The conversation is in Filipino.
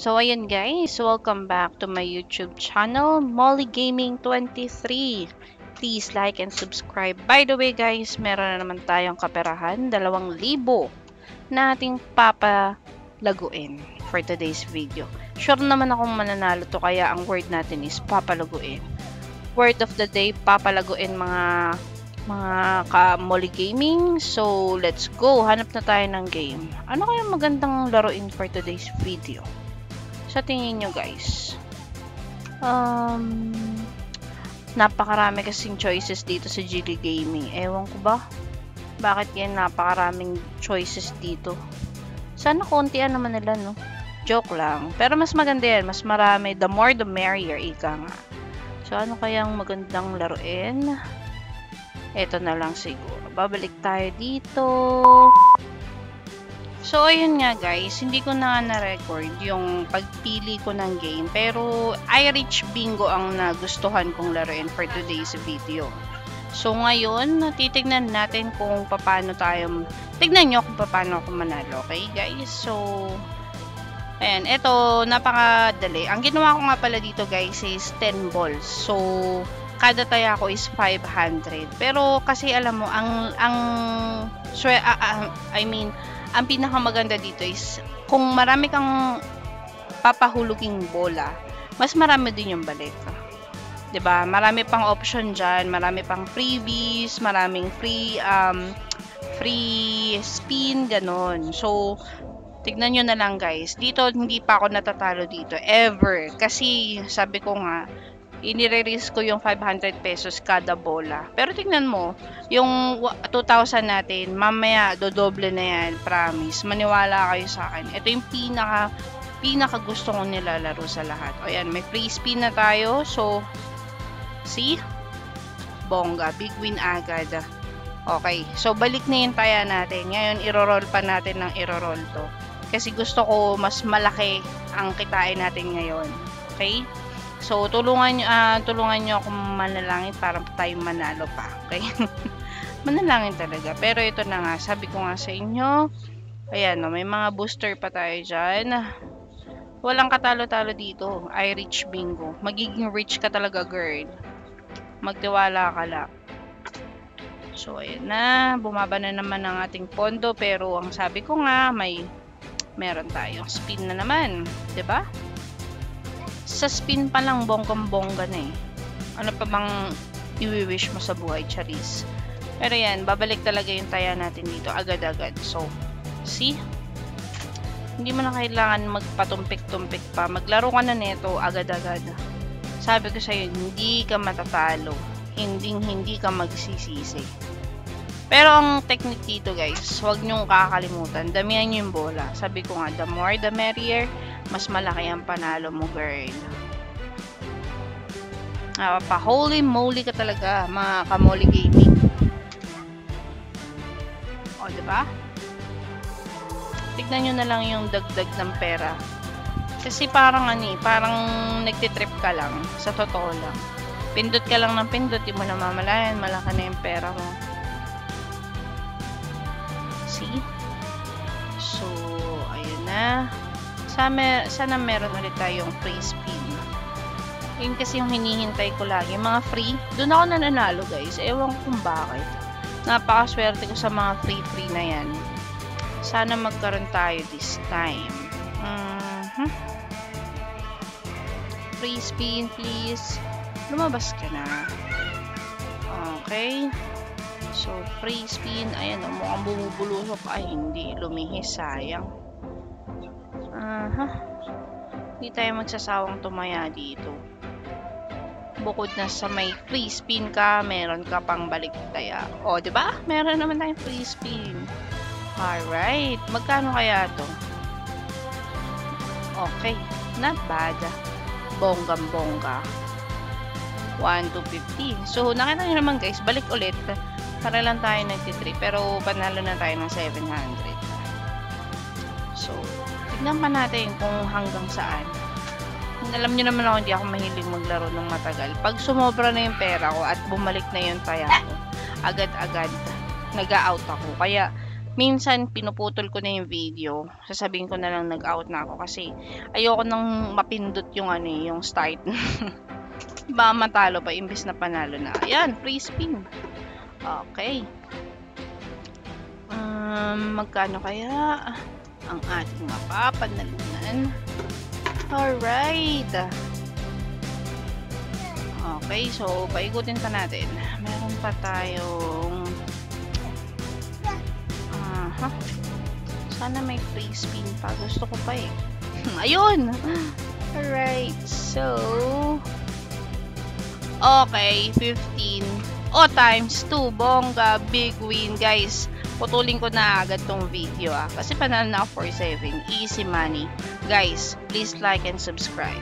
So, ayun guys, welcome back to my YouTube channel, Molly Gaming 23. Please like and subscribe. By the way guys, meron na naman tayong kaperahan, 2,000 na ating papalaguin for today's video. Sure naman akong mananalo to, kaya ang word natin is papalaguin. Word of the day, papalaguin mga ka-Molly Gaming. So, let's go. Hanap na tayo ng game. Ano kaya magandang laruin for today's video? Sa tingin nyo guys? Napakarami kasing choices dito sa Gili Gaming. Ewan ko ba? Bakit yan napakaraming choices dito? Sana kontian naman nila, no? Joke lang. Pero mas maganda yan. Mas marami. The more the merrier, ika nga. So, ano kayang magandang laruin? Ito na lang siguro. Babalik tayo dito. So, ayun nga guys. Hindi ko na na-record yung pagpili ko ng game. Pero, iReach Bingo ang nagustuhan kong laruin for today's video. So, ngayon, titignan natin kung paano tayo. Tignan nyo kung paano ako manalo. Okay guys? So, ayan. Ito, napakadali. Ang ginawa ko nga pala dito guys is 10 balls. So, kada taya ko is 500. Pero kasi alam mo, ang pinakamaganda dito is kung marami kang papahuluging bola, mas marami din yung balik. 'Di ba? Marami pang option diyan, marami pang freebies, maraming free spin ganon. So, tignan nyo na lang guys. Dito hindi pa ako natatalo dito ever kasi sabi ko nga inire-risk ko yung 500 pesos kada bola. Pero tingnan mo, yung 2,000 natin, mamaya dodoble na yan, promise. Maniwala kayo sa akin. Ito yung pinaka gusto kong nilalaro sa lahat. O yan, may free spin na tayo. So, see? Bongga, big win agad. Okay, so balik na yung taya natin. Ngayon, iro-roll pa natin ng iro-roll to. Kasi gusto ko mas malaki ang kitain natin ngayon. Okay? So, tulungan nyo ako manalangin para tayo manalo pa. Okay? Manalangin talaga. Pero ito na nga, sabi ko nga sa inyo, ayan, no, may mga booster pa tayo dyan. Walang katalo-talo dito. iReach Bingo. Magiging rich ka talaga, girl. Magtiwala ka lang. So, ayan na. Bumaba na naman ang ating pondo. Pero, ang sabi ko nga, meron tayong spin na naman. 'Di ba? Sa spin pa lang, bonggang-bongga na eh. Ano pa bang i-wish mo sa buhay, Charis? Pero yan, babalik talaga yung taya natin dito agad-agad. So, see? Hindi mo na kailangan magpatumpik-tumpik pa. Maglaro ka na neto agad-agad. Sabi ko sa'yo, hindi ka matatalo. Hindi ka magsisisi. Pero ang technique dito guys, huwag nyong kakalimutan. Damihan nyo yung bola. Sabi ko nga, the more the merrier. Mas malaki ang panalo mo, girl. Pa-holy moly ka talaga, mga ka-Molly Gaming. O, diba? Tignan nyo na lang yung dagdag ng pera. Kasi parang parang nagtitrip ka lang. Sa totoo lang. Pindot ka lang ng pindot, di mo namamalayan, malaki na yung pera mo. See? So, ayun na. Sana meron ulit tayong free spin. Yun kasi yung hinihintay ko lagi. Mga free, doon ako nananalo guys. Ewan ko kung bakit. Napakaswerte ko sa mga free na yan. Sana magkaroon tayo this time. Free spin please. Lumabas ka na. Okay. So, free spin. Ayan, mukhang bumubulusok. Ay, hindi. Lumihis. Sayang. Hindi tayo magsasawang tumaya dito. Bukod na sa may free spin ka, meron ka pang balik taya. O, diba? Meron naman tayong free spin. Alright. Magkano kaya to? Okay. Not bad. Bonggam-bongga. 1,250. So, nakita nyo naman guys, balik ulit. Para lang tayo nagtitrip. Pero, panalo na tayo ng 700. So, tignan pa natin kung hanggang saan. Alam nyo naman ako, hindi ako mahilig maglaro ng matagal. Pag sumobra na yung pera ko at bumalik na yung taya ko, agad-agad nag-out ako. Kaya, Minsan pinuputol ko na yung video. Sasabihin ko na lang nag-out na ako kasi ayoko nang mapindot yung ano yung start. Baka matalo pa imbes na panalo na. Ayan, free spin. Okay. Magkano kaya ang ating mapapanalunan? Alright. Okay, so paikutin pa natin. Meron pa tayong sana may free spin pa. Gusto ko pa eh. Ayun! Alright, so okay, 15. O, times 2. Bongga, big win, guys. Putulin ko na agad tong video kasi panalo na ako for 7. Easy money. Guys, please like and subscribe.